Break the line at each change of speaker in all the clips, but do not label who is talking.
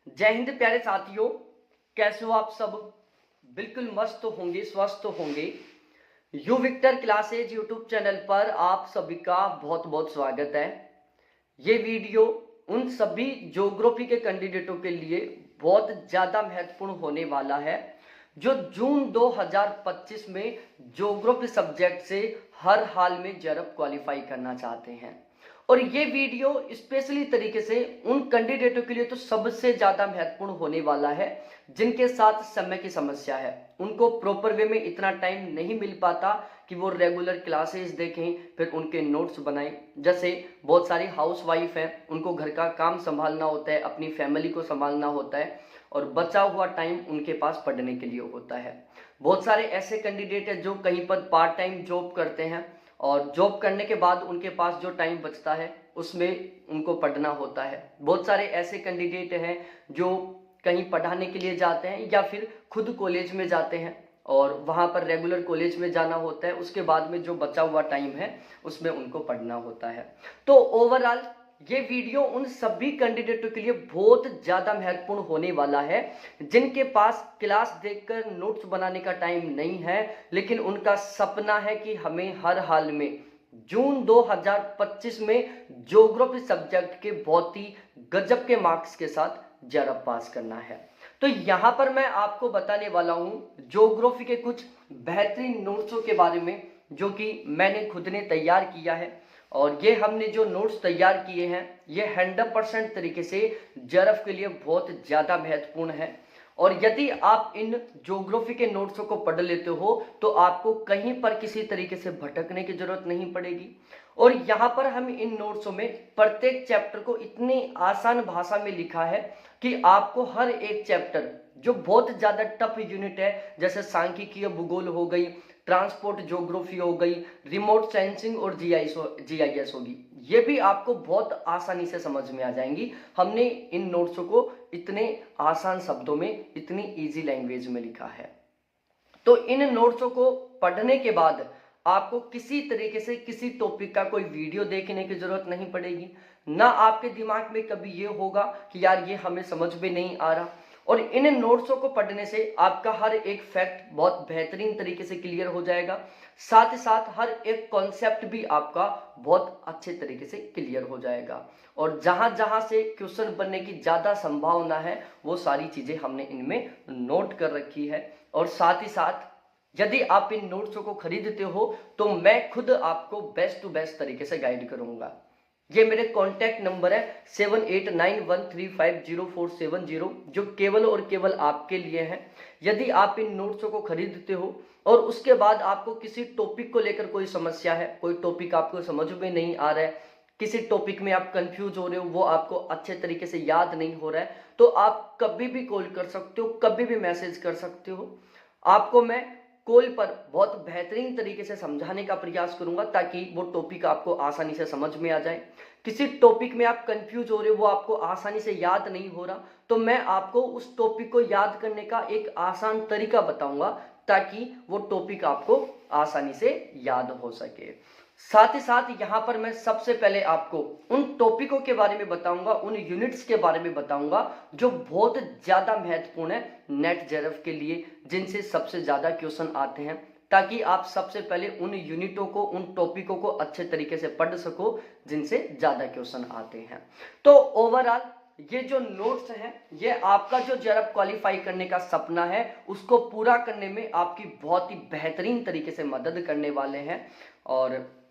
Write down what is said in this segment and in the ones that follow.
जय हिंद प्यारे साथियों, कैसे हो आप सब। बिल्कुल मस्त होंगे, स्वस्थ होंगे। You Victor classes YouTube channel पर आप सभी का बहुत बहुत स्वागत है। ये वीडियो उन सभी ज्योग्राफी के कैंडिडेटों के लिए बहुत ज़्यादा महत्वपूर्ण होने वाला है जो जून 2025 में ज्योग्राफी सब्जेक्ट से हर हाल में जेआरएफ क्वालिफाई करना चाहते हैं। और ये वीडियो स्पेशली तरीके से उन कैंडिडेटों के लिए तो सबसे ज़्यादा महत्वपूर्ण होने वाला है जिनके साथ समय की समस्या है। उनको प्रॉपर वे में इतना टाइम नहीं मिल पाता कि वो रेगुलर क्लासेस देखें, फिर उनके नोट्स बनाएं। जैसे बहुत सारी हाउस वाइफ हैं, उनको घर का काम संभालना होता है, अपनी फैमिली को संभालना होता है और बचा हुआ टाइम उनके पास पढ़ने के लिए होता है। बहुत सारे ऐसे कैंडिडेट हैं जो कहीं पर पार्ट टाइम जॉब करते हैं और जॉब करने के बाद उनके पास जो टाइम बचता है उसमें उनको पढ़ना होता है। बहुत सारे ऐसे कैंडिडेट हैं जो कहीं पढ़ाने के लिए जाते हैं या फिर खुद कॉलेज में जाते हैं और वहाँ पर रेगुलर कॉलेज में जाना होता है। उसके बाद में जो बचा हुआ टाइम है उसमें उनको पढ़ना होता है। तो ओवरऑल ये वीडियो उन सभी कैंडिडेटों के लिए बहुत ज़्यादा महत्वपूर्ण होने वाला है जिनके पास क्लास देखकर नोट्स बनाने का टाइम नहीं है, लेकिन उनका सपना है कि हमें हर हाल में जून 2025 में ज्योग्राफी सब्जेक्ट के बहुत ही गजब के मार्क्स के साथ जेआरएफ पास करना है। तो यहाँ पर मैं आपको बताने वाला हूँ ज्योग्राफी के कुछ बेहतरीन नोट्सों के बारे में जो कि मैंने खुद ने तैयार किया है। और ये हमने जो नोट्स तैयार किए हैं ये 100% तरीके से जेआरएफ के लिए बहुत ज़्यादा महत्वपूर्ण है। और यदि आप इन ज्योग्राफी के नोट्सों को पढ़ लेते हो तो आपको कहीं पर किसी तरीके से भटकने की जरूरत नहीं पड़ेगी। और यहाँ पर हम इन नोट्सों में प्रत्येक चैप्टर को इतनी आसान भाषा में लिखा है कि आपको हर एक चैप्टर जो बहुत ज़्यादा टफ यूनिट है, जैसे सांख्यिकीय भूगोल हो गई, ट्रांसपोर्ट ज्योग्राफी हो गई, रिमोट सेंसिंग और जीआईएस होगी, ये भी आपको बहुत आसानी से समझ में आ जाएंगी। हमने इन नोट्सों को इतने आसान शब्दों में, इतनी इजी लैंग्वेज में लिखा है। तो इन नोट्सों को पढ़ने के बाद आपको किसी तरीके से किसी टॉपिक का कोई वीडियो देखने की जरूरत नहीं पड़ेगी। ना आपके दिमाग में कभी ये होगा कि यार ये हमें समझ में नहीं आ रहा। और इन नोट्सों को पढ़ने से आपका हर एक फैक्ट बहुत बेहतरीन तरीके से क्लियर हो जाएगा। साथ ही साथ हर एक कॉन्सेप्ट भी आपका बहुत अच्छे तरीके से क्लियर हो जाएगा। और जहां जहां से क्वेश्चन बनने की ज़्यादा संभावना है वो सारी चीज़ें हमने इनमें नोट कर रखी है। और साथ ही साथ यदि आप इन नोट्सों को खरीदते हो तो मैं खुद आपको बेस्ट टू बेस्ट तरीके से गाइड करूंगा। ये मेरे कॉन्टैक्ट नंबर है 7891350470 जो केवल और केवल आपके लिए है। यदि आप इन नोट्सों को खरीदते हो और उसके बाद आपको किसी टॉपिक को लेकर कोई समस्या है, कोई टॉपिक आपको समझ में नहीं आ रहा है, किसी टॉपिक में आप कंफ्यूज हो रहे हो, वो आपको अच्छे तरीके से याद नहीं हो रहा है, तो आप कभी भी कॉल कर सकते हो, कभी भी मैसेज कर सकते हो। आपको मैं कॉल पर बहुत बेहतरीन तरीके से समझाने का प्रयास करूंगा ताकि वो टॉपिक आपको आसानी से समझ में आ जाए। किसी टॉपिक में आप कंफ्यूज हो रहे हो, वो आपको आसानी से याद नहीं हो रहा, तो मैं आपको उस टॉपिक को याद करने का एक आसान तरीका बताऊंगा ताकि वो टॉपिक आपको आसानी से याद हो सके। साथ ही साथ यहाँ पर मैं सबसे पहले आपको उन टॉपिकों के बारे में बताऊंगा, उन यूनिट्स के बारे में बताऊंगा जो बहुत ज़्यादा महत्वपूर्ण है नेट जेआरएफ के लिए, जिनसे सबसे ज़्यादा क्वेश्चन आते हैं, ताकि आप सबसे पहले उन यूनिटों को, उन टॉपिकों को अच्छे तरीके से पढ़ सको जिनसे ज़्यादा क्वेश्चन आते हैं। तो ओवरऑल ये जो नोट्स हैं ये आपका जो जेआरएफ क्वालिफाई करने का सपना है उसको पूरा करने में आपकी बहुत ही बेहतरीन तरीके से मदद करने वाले हैं। और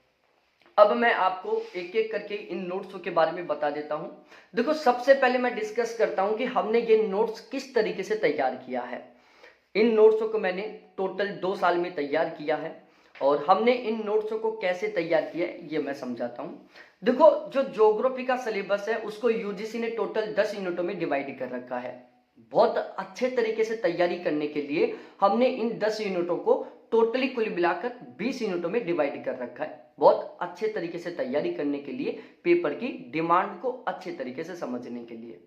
अब मैं आपको एक एक करके इन नोट्सों के बारे में बता देता हूं। देखो, सबसे पहले मैं डिस्कस करता हूं कि हमने ये नोट्स किस तरीके से तैयार किया है। इन नोट्सों को मैंने टोटल 2 साल में तैयार किया है और हमने इन नोट्सों को कैसे तैयार किया है ये मैं समझाता हूं। देखो, जो ज्योग्राफी का सिलेबस है उसको यूजीसी ने टोटल 10 यूनिटों में डिवाइड कर रखा है। बहुत अच्छे तरीके से तैयारी करने के लिए हमने इन 10 यूनिटों को टोटली कुल मिलाकर 20 यूनिटों में डिवाइड कर रखा है, बहुत अच्छे तरीके से तैयारी करने के लिए, पेपर की डिमांड को अच्छे तरीके से समझने के लिए।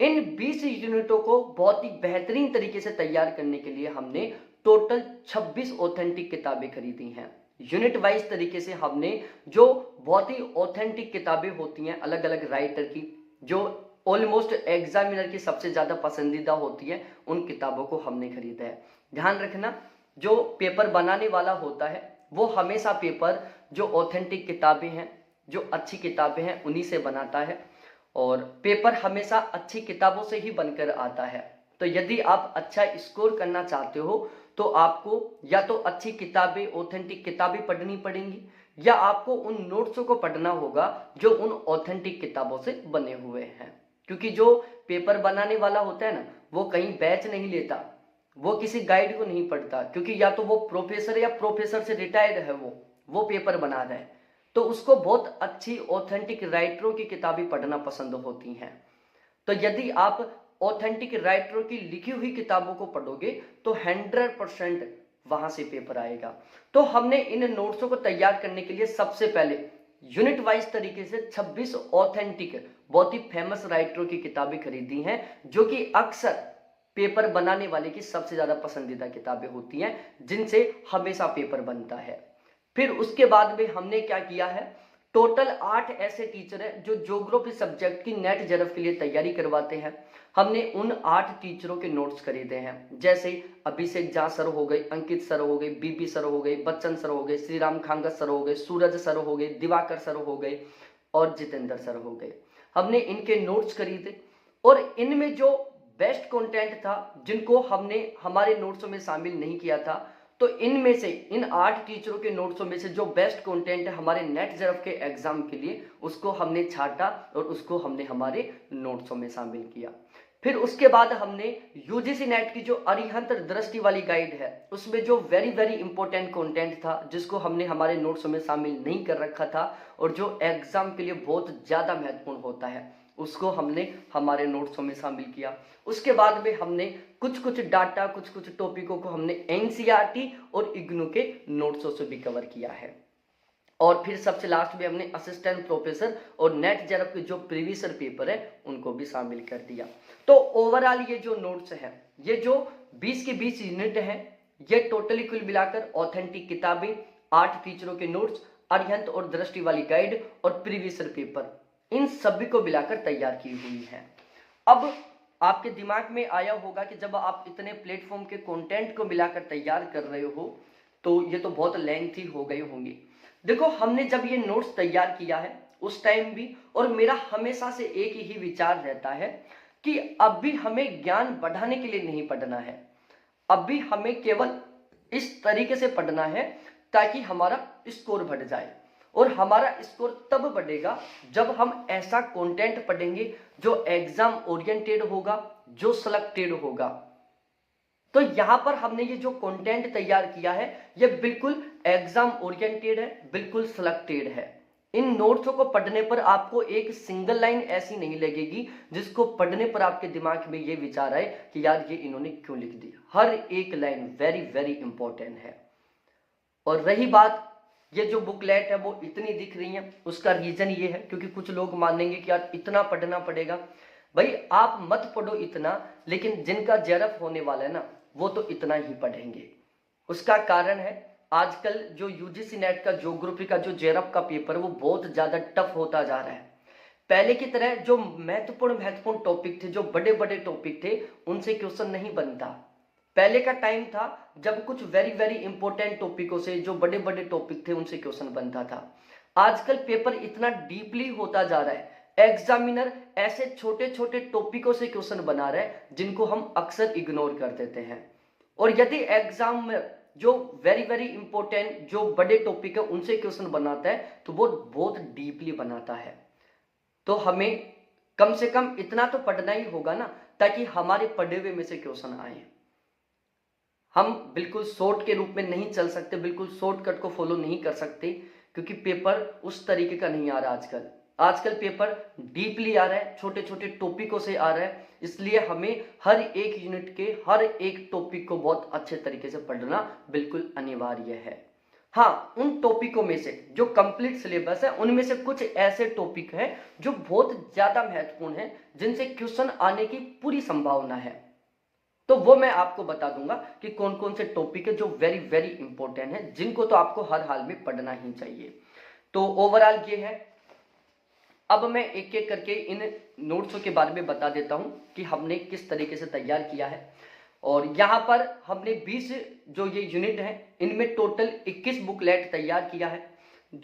इन 20 यूनिटों को बहुत ही बेहतरीन तरीके से तैयार करने के लिए हमने टोटल 26 ऑथेंटिक किताबें खरीदी हैं। यूनिट वाइज तरीके से हमने जो बहुत ही ऑथेंटिक किताबें होती हैं अलग अलग राइटर की, जो ऑलमोस्ट एग्जामिनर की सबसे ज़्यादा पसंदीदा होती है, उन किताबों को हमने खरीदा है। ध्यान रखना, जो पेपर बनाने वाला होता है वो हमेशा पेपर जो ऑथेंटिक किताबें हैं, जो अच्छी किताबें हैं, उन्हीं से बनाता है, और पेपर हमेशा अच्छी किताबों से ही बनकर आता है। तो यदि आप अच्छा स्कोर करना चाहते हो तो आपको या तो अच्छी किताबें, ऑथेंटिक किताबें पढ़नी पड़ेंगी, या आपको उन नोट्सों को पढ़ना होगा जो उन ऑथेंटिक किताबों से बने हुए हैं। क्योंकि जो पेपर बनाने वाला होता है ना, वो कहीं बैच नहीं लेता, वो किसी गाइड को नहीं पढ़ता, क्योंकि या तो वो प्रोफेसर या प्रोफेसर से रिटायर्ड है, वो पेपर बना रहा है, तो उसको बहुत अच्छी ऑथेंटिक राइटरों की किताबें पढ़ना पसंद होती हैं। तो यदि आप ऑथेंटिक राइटरों की लिखी हुई किताबों को पढ़ोगे तो 100% वहां से पेपर आएगा। तो हमने इन नोट्सों को तैयार करने के लिए सबसे पहले यूनिट वाइज तरीके से 26 ऑथेंटिक बहुत ही फेमस राइटरों की किताबें खरीदी हैं, जो कि अक्सर पेपर बनाने वाले की सबसे ज्यादा पसंदीदा किताबें होती हैं, जिनसे हमेशा पेपर बनता है। फिर उसके बाद में हमने क्या किया है, टोटल 8 ऐसे टीचर हैं जो ज्योग्राफी सब्जेक्ट की नेट जेआरएफ के लिए तैयारी करवाते हैं। हमने उन 8 टीचरों के नोट्स खरीदे हैं, जैसे अभिषेक झा सर हो गए, अंकित सर हो गए, बीबी सर हो गए, बच्चन सर हो गए, श्रीराम खांगत सर हो गए, सूरज सर हो गए, दिवाकर सर हो गए और जितेंद्र सर हो गए। हमने इनके नोट्स खरीदे और इनमें जो बेस्ट कंटेंट था, जिनको हमने हमारे नोट्सों में शामिल नहीं किया था, तो इनमें से इन 8 टीचरों के नोट्सों में से जो बेस्ट कंटेंट है हमारे नेट जेआरएफ के एग्जाम के लिए, उसको हमने छाटा और उसको हमने हमारे नोट्सों में शामिल किया। फिर उसके बाद हमने यूजीसी नेट की जो अरिहंत दृष्टि वाली गाइड है, उसमें जो वेरी वेरी इंपॉर्टेंट कंटेंट था, जिसको हमने हमारे नोट्सों में शामिल नहीं कर रखा था और जो एग्जाम के लिए बहुत ज्यादा महत्वपूर्ण होता है, उसको हमने हमारे नोट्सों में शामिल किया। उसके बाद में हमने कुछ कुछ डाटा, कुछ कुछ टॉपिकों को हमने एनसीईआरटी और इग्नू के नोट्सों से भी कवर किया है। और फिर सबसे लास्ट में हमने असिस्टेंट प्रोफेसर और नेट जेआरएफ के जो प्रीवियस पेपर है उनको भी शामिल कर दिया। तो ओवरऑल ये जो नोट्स है, ये जो 20 के 20 यूनिट है, ये टोटली कुल मिलाकर ऑथेंटिक किताबें, 8 टीचरों के नोट्स, अरिहंत और दृष्टि वाली गाइड और प्रीवियस पेपर, इन सभी को मिलाकर तैयार की हुई है। अब आपके दिमाग में आया होगा कि जब आप इतने प्लेटफॉर्म के कंटेंट को मिलाकर तैयार कर रहे हो तो ये तो बहुत लेंथी हो गए होंगे। देखो, हमने जब ये नोट्स तैयार किया है उस टाइम भी, और मेरा हमेशा से एक ही विचार रहता है कि अब भी हमें ज्ञान बढ़ाने के लिए नहीं पढ़ना है, अब भी हमें केवल इस तरीके से पढ़ना है ताकि हमारा स्कोर बढ़ जाए। और हमारा स्कोर तब बढ़ेगा जब हम ऐसा कंटेंट पढ़ेंगे जो एग्जाम ओरिएंटेड होगा, जो सिलेक्टेड होगा। तो यहां पर हमने ये जो कंटेंट तैयार किया है, ये बिल्कुल एग्जाम ओरिएंटेड है, बिल्कुल सिलेक्टेड है। इन नोट्सों को पढ़ने पर आपको एक सिंगल लाइन ऐसी नहीं लगेगी जिसको पढ़ने पर आपके दिमाग में ये विचार आए कि यार ये इन्होंने क्यों लिख दिया। हर एक लाइन वेरी वेरी इंपॉर्टेंट है। और रही बात, ये जो बुकलेट है वो इतनी दिख रही है, उसका रीजन ये है क्योंकि कुछ लोग मानेंगे कि यार इतना पढ़ना पड़ेगा। भाई आप मत पढ़ो इतना, लेकिन जिनका जेआरएफ होने वाला है ना, वो तो इतना ही पढ़ेंगे। उसका कारण है आजकल जो यूजीसी नेट का ज्योग्राफी का जो जेआरएफ का पेपर वो बहुत ज्यादा टफ होता जा रहा है। पहले की तरह जो महत्वपूर्ण टॉपिक थे, जो बड़े बड़े टॉपिक थे, उनसे क्वेश्चन नहीं बनता। पहले का टाइम था जब कुछ वेरी वेरी इंपॉर्टेंट टॉपिकों से, जो बड़े बड़े टॉपिक थे, उनसे क्वेश्चन बनता था। आजकल पेपर इतना डीपली होता जा रहा है, एग्जामिनर ऐसे छोटे छोटे टॉपिकों से क्वेश्चन बना रहे हैं जिनको हम अक्सर इग्नोर कर देते हैं। और यदि एग्जाम में जो वेरी वेरी इंपॉर्टेंट जो बड़े टॉपिक है उनसे क्वेश्चन बनाता है तो वो बहुत डीपली बनाता है। तो हमें कम से कम इतना तो पढ़ना ही होगा ना, ताकि हमारे पढ़े हुए में से क्वेश्चन आए। हम बिल्कुल शॉर्ट के रूप में नहीं चल सकते, बिल्कुल शॉर्टकट को फॉलो नहीं कर सकते, क्योंकि पेपर उस तरीके का नहीं आ रहा आजकल। आजकल पेपर डीपली आ रहा है, छोटे छोटे टॉपिकों से आ रहा है, इसलिए हमें हर एक यूनिट के हर एक टॉपिक को बहुत अच्छे तरीके से पढ़ना बिल्कुल अनिवार्य है। हाँ, उन टॉपिकों में से जो कंप्लीट सिलेबस है उनमें से कुछ ऐसे टॉपिक हैं जो बहुत ज्यादा महत्वपूर्ण हैं, जिनसे क्वेश्चन आने की पूरी संभावना है। तो वो मैं आपको बता दूंगा कि कौन कौन से टॉपिक है जो वेरी वेरी इंपॉर्टेंट है, जिनको तो आपको हर हाल में पढ़ना ही चाहिए। तो ओवरऑल ये है, अब मैं एक एक करके इन नोट्सों के बारे में बता देता हूं कि हमने किस तरीके से तैयार किया है। और यहाँ पर हमने 20 जो ये यूनिट हैं इनमें टोटल 21 बुकलेट तैयार किया है।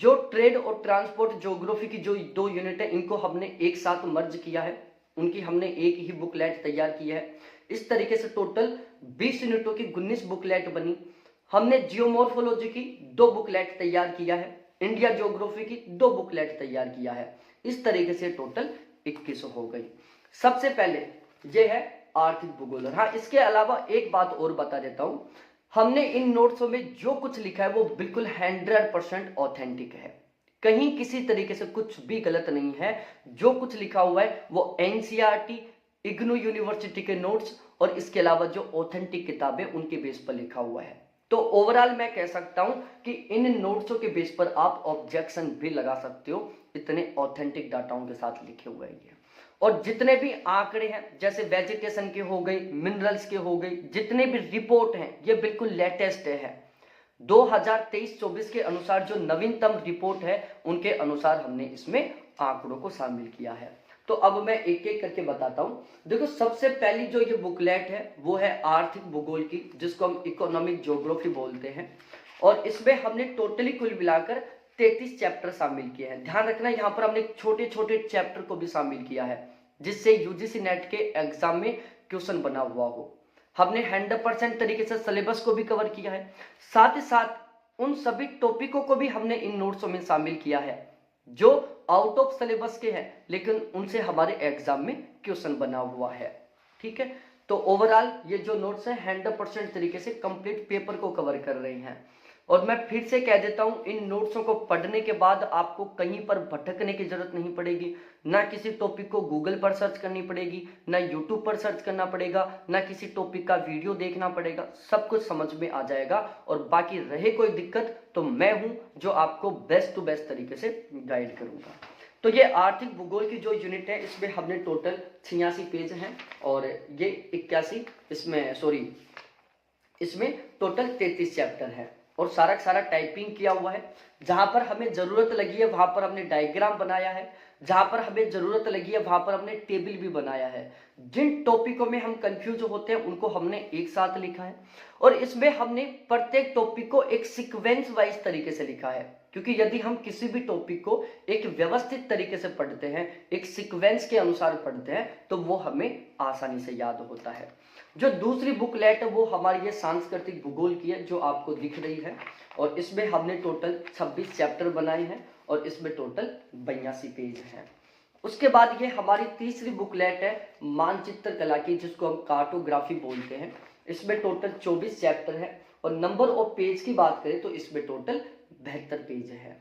जो ट्रेड और ट्रांसपोर्ट ज्योग्राफी की जो 2 यूनिट है इनको हमने एक साथ मर्ज किया है, उनकी हमने एक ही बुकलेट तैयार की है। इस तरीके से टोटल 20 यूनिटों की 19 बुकलेट बनी। हमने जियोमॉर्फोलॉजी की 2 बुकलेट तैयार किया है, इंडिया ज्योग्राफी की 2 बुकलेट तैयार किया है। इस तरीके से टोटल 21 हो गई। सबसे पहले ये है आर्थिक भूगोल। हाँ, इसके अलावा एक बात और बता देता हूं, हमने इन नोट्सों में जो कुछ लिखा है वो बिल्कुल 100% ऑथेंटिक है, कहीं किसी तरीके से कुछ भी गलत नहीं है। जो कुछ लिखा हुआ है वो एनसीईआरटी, इग्नू यूनिवर्सिटी के नोट्स और इसके अलावा जो ऑथेंटिक किताबें उनके बेस पर लिखा हुआ है। तो ओवरऑल मैं कह सकता हूं कि इन नोट्सों के बेस पर आप ऑब्जेक्शन भी लगा सकते हो, इतने ऑथेंटिक डाटाओं के साथ लिखे हुए हैं ये। और जितने भी आंकड़े हैं जैसे वेजिटेशन के हो गए, मिनरल्स के हो गए, जितने भी रिपोर्ट हैं ये बिल्कुल लेटेस्ट है। 2023-24 के अनुसार जो नवीनतम रिपोर्ट है उनके अनुसार हमने इसमें आंकड़ों को शामिल किया है। तो अब मैं एक एक करके बताता हूं। देखो, सबसे पहली जो ये बुकलेट है वो है आर्थिक भूगोल की, जिसको हम इकोनॉमिक ज्योग्राफी बोलते हैं। और इसमें हमने टोटली कुल मिलाकर 33 चैप्टर शामिल किए हैं। ध्यान रखना, यहाँ पर हमने छोटे छोटे चैप्टर को भी शामिल किया है जिससे यूजीसी नेट के एग्जाम में क्वेश्चन बना हुआ हो। हमने 100% तरीके से सिलेबस को भी कवर किया है, साथ ही साथ उन सभी टॉपिकों को भी हमने इन नोट्सों में शामिल किया है जो आउट ऑफ सिलेबस के हैं लेकिन उनसे हमारे एग्जाम में क्वेश्चन बना हुआ है। ठीक है, तो ओवरऑल ये जो नोट्स है 100% तरीके से कंप्लीट पेपर को कवर कर रहे हैं। और मैं फिर से कह देता हूं, इन नोट्सों को पढ़ने के बाद आपको कहीं पर भटकने की जरूरत नहीं पड़ेगी, ना किसी टॉपिक को गूगल पर सर्च करनी पड़ेगी, ना यूट्यूब पर सर्च करना पड़ेगा, ना किसी टॉपिक का वीडियो देखना पड़ेगा, सब कुछ समझ में आ जाएगा। और बाकी रहे कोई दिक्कत तो मैं हूं जो आपको बेस्ट टू बेस्ट तरीके से गाइड करूंगा। तो ये आर्थिक भूगोल की जो यूनिट है इसमें हमने टोटल 86 पेज हैं और ये 81 इसमें टोटल 33 चैप्टर है और सारा सारा टाइपिंग किया हुआ है। जहां पर हमें जरूरत लगी है वहां पर हमने डायग्राम बनाया है, जहां पर हमें जरूरत लगी है वहां पर हमने टेबल भी बनाया है। जिन टॉपिकों में हम कंफ्यूज होते हैं उनको हमने एक साथ लिखा है और इसमें हमने प्रत्येक टॉपिक को एक सीक्वेंस वाइज तरीके से लिखा है, क्योंकि यदि हम किसी भी टॉपिक को एक व्यवस्थित तरीके से पढ़ते हैं, एक सीक्वेंस के अनुसार पढ़ते हैं, तो वो हमें आसानी से याद होता है। जो दूसरी बुकलेट है वो हमारी ये सांस्कृतिक भूगोल की है जो आपको दिख रही है और इसमें हमने टोटल 26 चैप्टर बनाए हैं और इसमें टोटल 82 पेज हैं। उसके बाद ये हमारी तीसरी बुकलेट है मानचित्र कला की, जिसको हम कार्टोग्राफी बोलते हैं। इसमें टोटल 24 चैप्टर है और नंबर ऑफ पेज की बात करें तो इसमें टोटल 72 पेज है।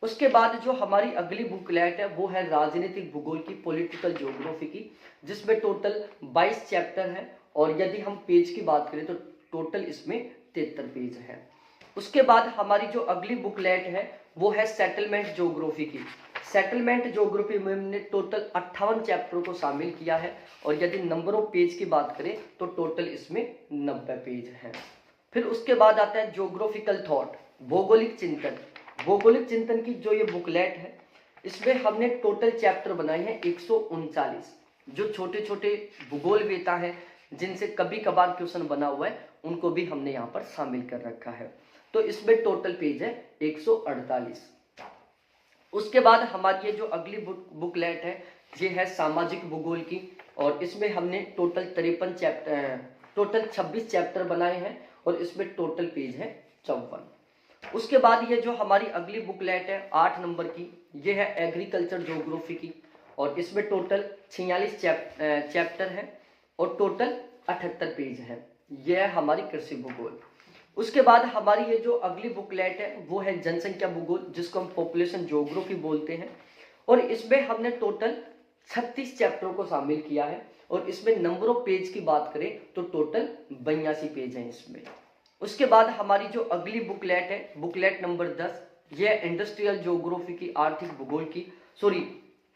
उसके बाद जो हमारी अगली बुकलेट है वो है राजनीतिक भूगोल की, पॉलिटिकल ज्योग्राफी की, जिसमें टोटल 22 चैप्टर है और यदि हम पेज की बात करें तो टोटल इसमें 73 पेज है। उसके बाद हमारी जो अगली बुकलेट है वो है सेटलमेंट ज्योग्राफी की। सेटलमेंट ज्योग्राफी में हमने टोटल 58 चैप्टरों को शामिल किया है और यदि नंबर ऑफ पेज की बात करें तो टोटल इसमें 90 पेज है। फिर उसके बाद आता है ज्योग्राफिकल थॉट, भौगोलिक चिंतन। भौगोलिक चिंतन की जो ये बुकलेट है इसमें हमने टोटल चैप्टर बनाए हैं 139। जो छोटे छोटे भूगोल वेता है जिनसे कभी कभार क्वेश्चन बना हुआ है उनको भी हमने यहाँ पर शामिल कर रखा है। तो इसमें टोटल पेज है 148। उसके बाद हमारी ये जो अगली बुकलेट है ये है सामाजिक भूगोल की और इसमें हमने टोटल 26 चैप्टर बनाए हैं और इसमें टोटल पेज है 54। उसके बाद ये जो हमारी अगली बुकलेट है 8 नंबर की, ये है एग्रीकल्चर ज्योग्राफी की और इसमें टोटल 46 चैप्टर है और टोटल 78 पेज है। यह है हमारी कृषि भूगोल। उसके बाद हमारी ये जो अगली बुकलेट है वो है जनसंख्या भूगोल, जिसको हम पॉपुलेशन ज्योग्राफी बोलते हैं और इसमें हमने टोटल 36 चैप्टरों को शामिल किया है और इसमें नंबर ऑफ पेज की बात करें तो टोटल 82 पेज हैं इसमें। उसके बाद हमारी जो अगली बुकलेट है बुकलेट नंबर 10, यह इंडस्ट्रियल ज्योग्राफी की, आर्थिक भूगोल की,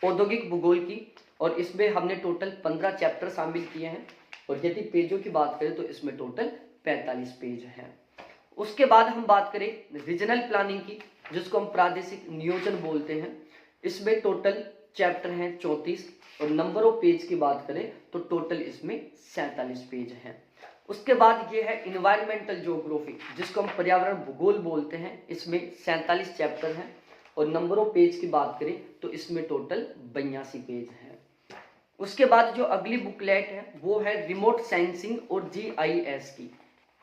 औद्योगिक भूगोल की और इसमें हमने टोटल 15 चैप्टर शामिल किए हैं और यदि पेजों की बात करें तो इसमें टोटल 45 पेज हैं। उसके बाद हम बात करें रीजनल प्लानिंग की, जिसको हम प्रादेशिक नियोजन बोलते हैं। इसमें टोटल चैप्टर हैं 34 और नंबर ऑफ पेज की बात करें तो टोटल इसमें 47 पेज हैं। उसके बाद ये है इन्वायरमेंटल ज्योग्राफी, जिसको हम पर्यावरण भूगोल बोलते हैं। इसमें 47 चैप्टर हैं और नंबर ऑफ पेज की बात करें तो इसमें टोटल 82 पेज हैं। उसके बाद जो अगली बुकलेट है वो है रिमोट सेंसिंग और GIS की,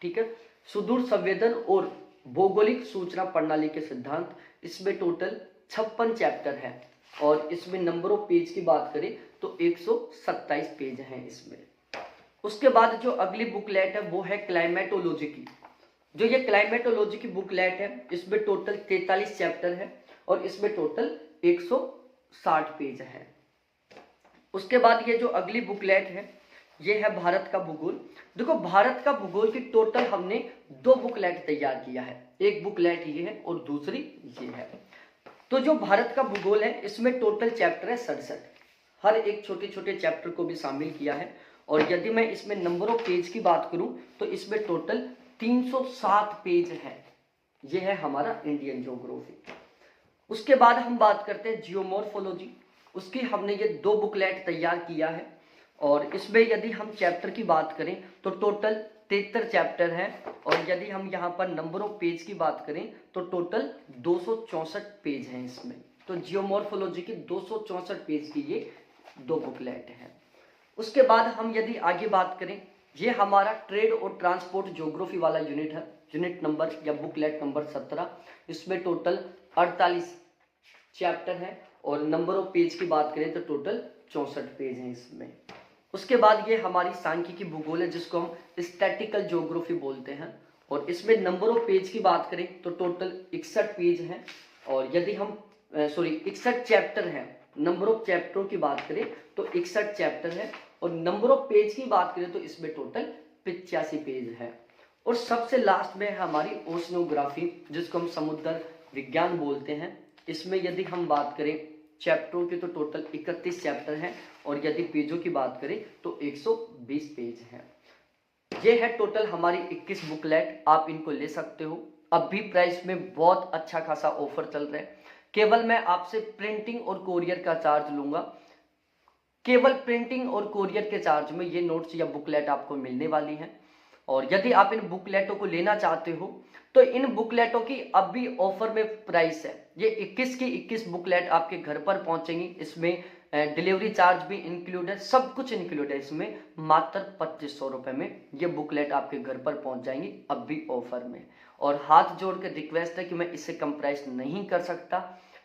ठीक है, सुदूर संवेदन और भौगोलिक सूचना प्रणाली के सिद्धांत। इसमें टोटल 56 चैप्टर है और इसमें नंबर ऑफ पेज की बात करें तो 127 पेज हैं इसमें। उसके बाद जो अगली बुकलेट है वो है क्लाइमेटोलॉजी की। जो ये क्लाइमेटोलॉजी की बुकलेट है इसमें टोटल 43 चैप्टर है और इसमें टोटल 160 पेज है। उसके बाद ये जो अगली बुकलेट है ये है भारत का भूगोल। देखो, भारत का भूगोल की टोटल हमने 2 बुकलेट तैयार किया है, एक बुकलेट ये है और दूसरी ये है। तो जो भारत का भूगोल है इसमें टोटल चैप्टर है 67, हर एक छोटे छोटे चैप्टर को भी शामिल किया है। और यदि मैं इसमें नंबर ऑफ पेज की बात करूं तो इसमें टोटल 307 पेज है। ये है हमारा इंडियन ज्योग्राफी। उसके बाद हम बात करते हैं जियोमॉर्फोलॉजी। उसकी हमने ये 2 बुकलेट तैयार किया है और इसमें यदि हम चैप्टर की बात करें तो टोटल 73 चैप्टर है और यदि हम यहाँ पर नंबर ऑफ पेज की बात करें तो टोटल 264 पेज हैं इसमें। तो जियोमॉर्फोलॉजी की 264 पेज की ये 2 बुकलेट हैं। उसके बाद हम यदि आगे बात करें, ये हमारा ट्रेड और ट्रांसपोर्ट ज्योग्राफी वाला यूनिट है, यूनिट नंबर या बुकलेट नंबर 17। इसमें टोटल 48 चैप्टर है और नंबर ऑफ पेज की बात करें तो टोटल 64 पेज हैं इसमें। उसके बाद ये हमारी सांख्यिकी भूगोल है, जिसको हम स्टैटिकल ज्योग्राफी बोलते हैं और इसमें नंबर ऑफ पेज की बात करें तो टोटल 61 पेज हैं और यदि हम 61 चैप्टर हैं। नंबर ऑफ चैप्टरों की बात करें तो 61 चैप्टर है और नंबर ऑफ पेज की बात करें तो इसमें टोटल 85 पेज है। और सबसे लास्ट में है हमारी ओशनोग्राफी, जिसको हम समुद्र विज्ञान बोलते हैं। इसमें यदि हम बात करें चैप्टरों की तो टोटल 31 चैप्टर हैं और यदि पेजों की बात करें तो 120 पेज हैं। ये है टोटल हमारी 21 बुकलेट, आप इनको ले सकते हो। अभी प्राइस में बहुत अच्छा खासा ऑफर चल रहा है। केवल मैं आपसे प्रिंटिंग और कोरियर का चार्ज लूंगा। केवल प्रिंटिंग और कोरियर के चार्ज में ये नोट्स या बुकलेट आपको मिलने वाली हैं। और यदि आप इन बुकलेटों को लेना चाहते हो तो इन बुकलेटों की अभी ऑफर में प्राइस है, ये 21 की 21 बुकलेट आपके घर पर पहुंचेंगी। इसमें डिलीवरी चार्ज भी इंक्लूड है, सब कुछ इंक्लूड है इसमें। मात्र 2500 रुपए में ये बुकलेट आपके घर पर पहुंच जाएंगी अभी ऑफर में। और हाथ जोड़ के रिक्वेस्ट है कि मैं इससे कम प्राइस नहीं कर सकता,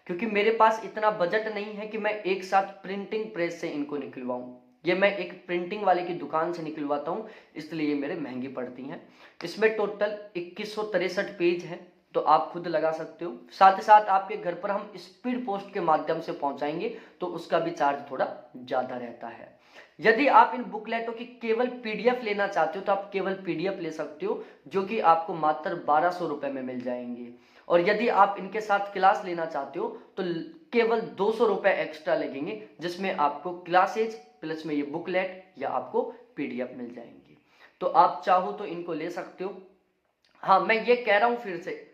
क्योंकि मेरे पास इतना बजट नहीं है कि मैं एक साथ प्रिंटिंग प्रेस से इनको निकलवाऊं। ये मैं एक प्रिंटिंग वाले की दुकान से निकलवाता हूं, इसलिए ये मेरे महंगी पड़ती हैं। इसमें टोटल 2163 पेज हैं, तो आप खुद लगा सकते हो। साथ ही साथ आपके घर पर हम स्पीड पोस्ट के माध्यम से पहुंचाएंगे तो उसका भी चार्ज थोड़ा ज्यादा रहता है। यदि आप इन बुकलेटों की केवल PDF लेना चाहते हो तो आप केवल PDF ले सकते हो, जो कि आपको मात्र 1200 रुपए में मिल जाएंगे। और यदि आप इनके साथ क्लास लेना चाहते हो तो केवल 200 रुपए एक्स्ट्रा लगेंगे, जिसमें आपको क्लासेज प्लस में ये बुकलेट या आपको PDF मिल जाएंगे। तो आप चाहो तो इनको ले सकते हो। हाँ, मैं ये कह रहा हूं फिर से,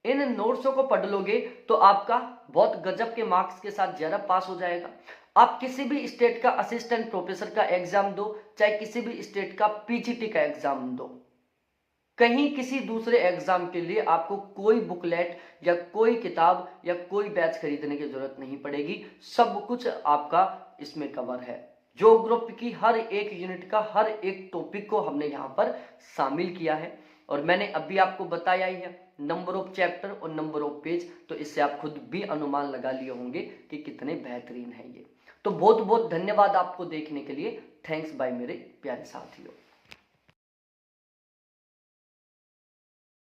इन नोट्सों को पढ़ लोगे तो आपका बहुत गजब के मार्क्स के साथ जरा पास हो जाएगा। आप किसी भी स्टेट का असिस्टेंट प्रोफेसर का एग्जाम दो, चाहे किसी भी स्टेट का PGT का एग्जाम दो, कहीं किसी दूसरे एग्जाम के लिए आपको कोई बुकलेट या कोई किताब या कोई बैच खरीदने की जरूरत नहीं पड़ेगी। सब कुछ आपका इसमें कवर है। ज्योग्राफी की हर एक यूनिट का हर एक टॉपिक को हमने यहाँ पर शामिल किया है और मैंने अभी आपको बताया ही है नंबर ऑफ चैप्टर और नंबर ऑफ पेज, तो इससे आप खुद भी अनुमान लगा लिए होंगे कि कितने बेहतरीन है ये। तो बहुत बहुत धन्यवाद आपको देखने के लिए। थैंक्स बाय मेरे प्यारे साथियों।